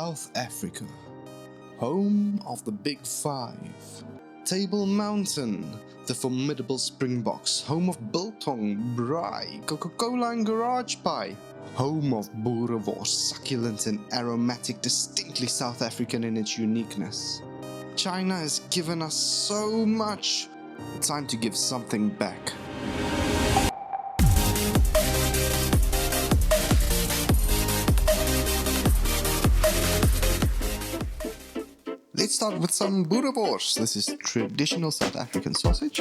South Africa, home of the Big Five. Table Mountain, the formidable Springboks, home of biltong, braai, Coca-Cola and garage pie. Home of Boerewors, succulent and aromatic, distinctly South African in its uniqueness. China has given us so much. Time to give something back. Let's start with some Boerewors. This is traditional South African sausage,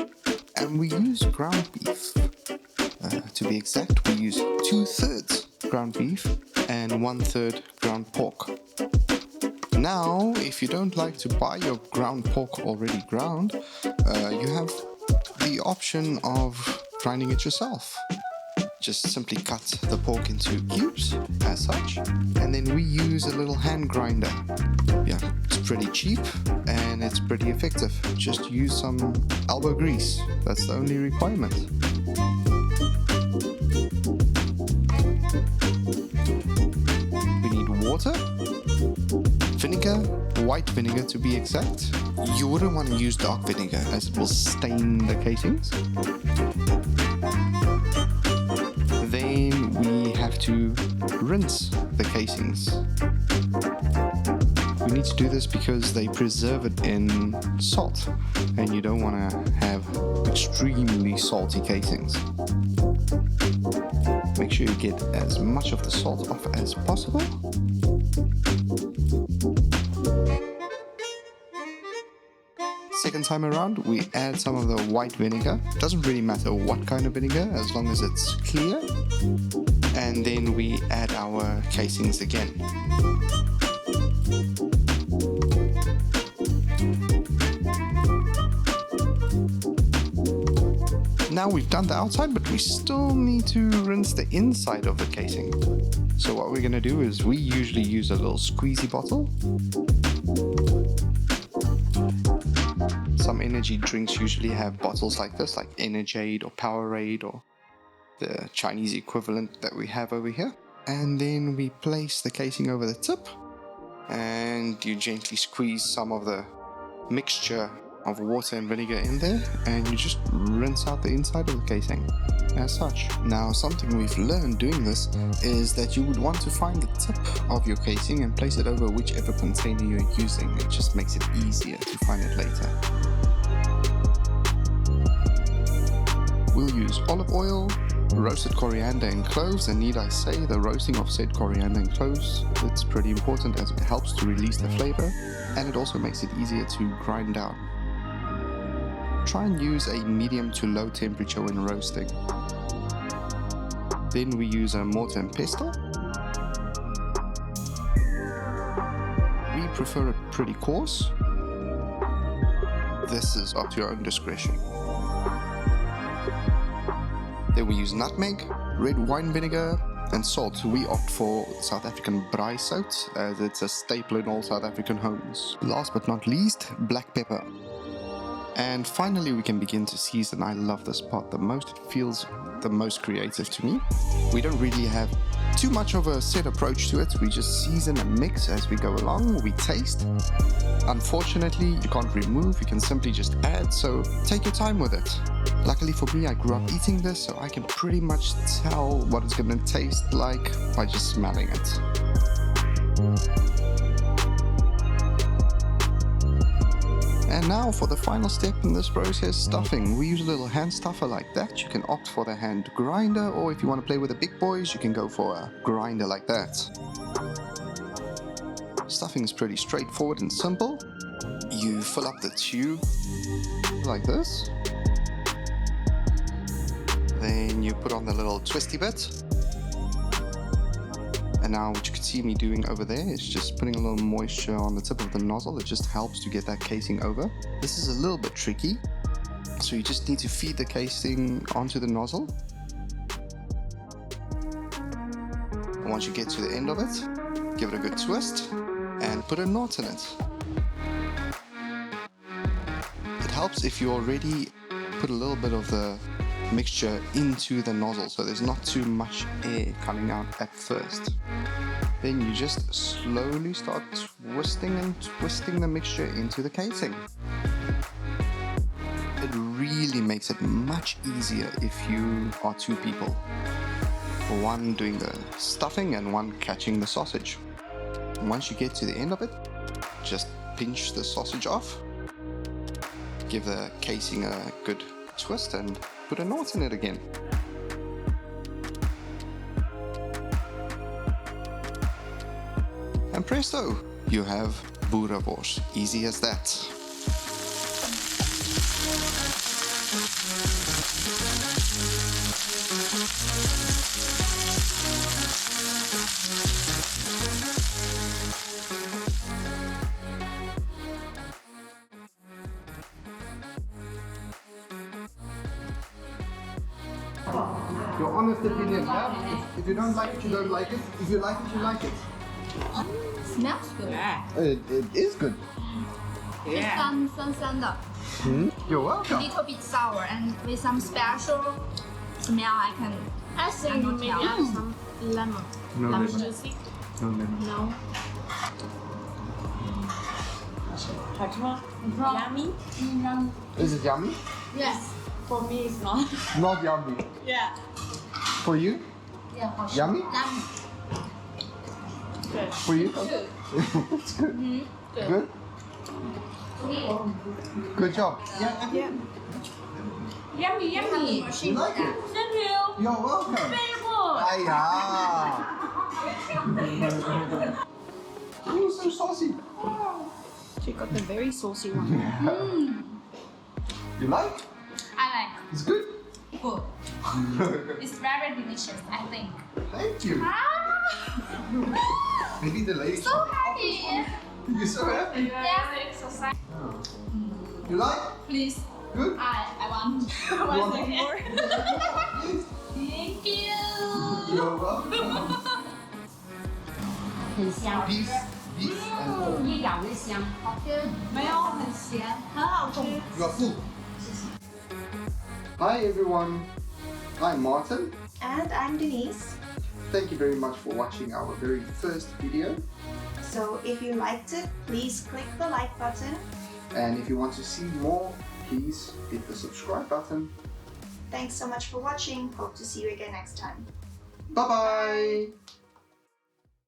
and we use ground beef. To be exact, we use 2/3 ground beef and 1/3 ground pork. Now, if you don't like to buy your ground pork already ground, you have the option of grinding it yourself. Just simply cut the pork into cubes, as such, and then we use a little hand grinder. Yeah, it's pretty cheap and it's pretty effective. Just use some elbow grease, that's the only requirement. We need water, vinegar, white vinegar to be exact. You wouldn't want to use dark vinegar as it will stain the casings. Then we have to rinse the casings. We need to do this because they preserve it in salt, and you don't want to have extremely salty casings. Make sure you get as much of the salt off as possible. Second time around, we add some of the white vinegar. Doesn't really matter what kind of vinegar, as long as it's clear. And then we add our casings again. Now we've done the outside, but we still need to rinse the inside of the casing. So what we're going to do is we usually use a little squeezy bottle. Some energy drinks usually have bottles like this, like Energade or Powerade or the Chinese equivalent that we have over here. And then we place the casing over the tip, and you gently squeeze some of the mixture of water and vinegar in there, and you just rinse out the inside of the casing as such. Now, something we've learned doing this is that you would want to find the tip of your casing and place it over whichever container you're using. It just makes it easier to find it later. We'll use olive oil, roasted coriander and cloves, and need I say, the roasting of said coriander and cloves, it's pretty important as it helps to release the flavor, and it also makes it easier to grind down. Try and use a medium to low temperature when roasting. Then we use a mortar and pestle. We prefer it pretty coarse. This is up to your own discretion. Then we use nutmeg, red wine vinegar, and salt. We opt for South African braai sout, as it's a staple in all South African homes. Last but not least, black pepper. And finally, we can begin to season. I love this part the most. It feels the most creative to me. We don't really have too much of a set approach to it. We just season and mix as we go along. We taste. Unfortunately, you can't remove. You can simply just add. So take your time with it. Luckily for me, I grew up eating this, so I can pretty much tell what it's going to taste like by just smelling it. And now for the final step in this process, stuffing. We use a little hand stuffer like that. You can opt for the hand grinder, or if you want to play with the big boys, you can go for a grinder like that. Stuffing is pretty straightforward and simple. You fill up the tube like this. Then you put on the little twisty bit. And now what you can see me doing over there is just putting a little moisture on the tip of the nozzle. It just helps to get that casing over. This is a little bit tricky, so you just need to feed the casing onto the nozzle. And once you get to the end of it, give it a good twist and put a knot in it. It helps if you already put a little bit of the mixture into the nozzle, so there's not too much air coming out at first. Then you just slowly start twisting and twisting the mixture into the casing. It really makes it much easier if you are two people. One doing the stuffing and one catching the sausage. Once you get to the end of it, just pinch the sausage off, give the casing a good twist and put a knot in it again. And presto, you have Boerewors. Easy as that. Your honest opinion, yeah? If you don't like it, you don't like it. If you like it, you like it. Smells good. It is good. Yeah. 酸的 You're welcome. little bit sour and with some special smell I think cannot maybe tell. add some lemon. No lemon lemon. juicy. No lemon. No. 好吃吗 Yummy? Is it yummy? Yes. For me, it's not. Not yummy. Yeah. For you? Yeah, 好吃 Yummy? Yummy. Good. For you? Good. It's good. Good. Good? Good job. Yeah. Yummy, yummy. You like it? Thank you. You're welcome. Very good. Hiya! Ooh, so saucy. She got the very saucy one. You like? I like It's good? good. It's very delicious, I think. Thank you. Maybe the lady. So happy. You're so happy. Yes, so sad. You like? Please, Good? I want You want more. Please. Thank you. You're welcome. 很香， Beef and 一咬就香。好吃，没有很咸，很好吃。 you're full. Hi everyone. I'm Martin. And I'm Denise. Thank you very much for watching our very first video. So if you liked it, please click the like button. And if you want to see more, please hit the subscribe button. Thanks so much for watching. Hope to see you again next time. Bye bye.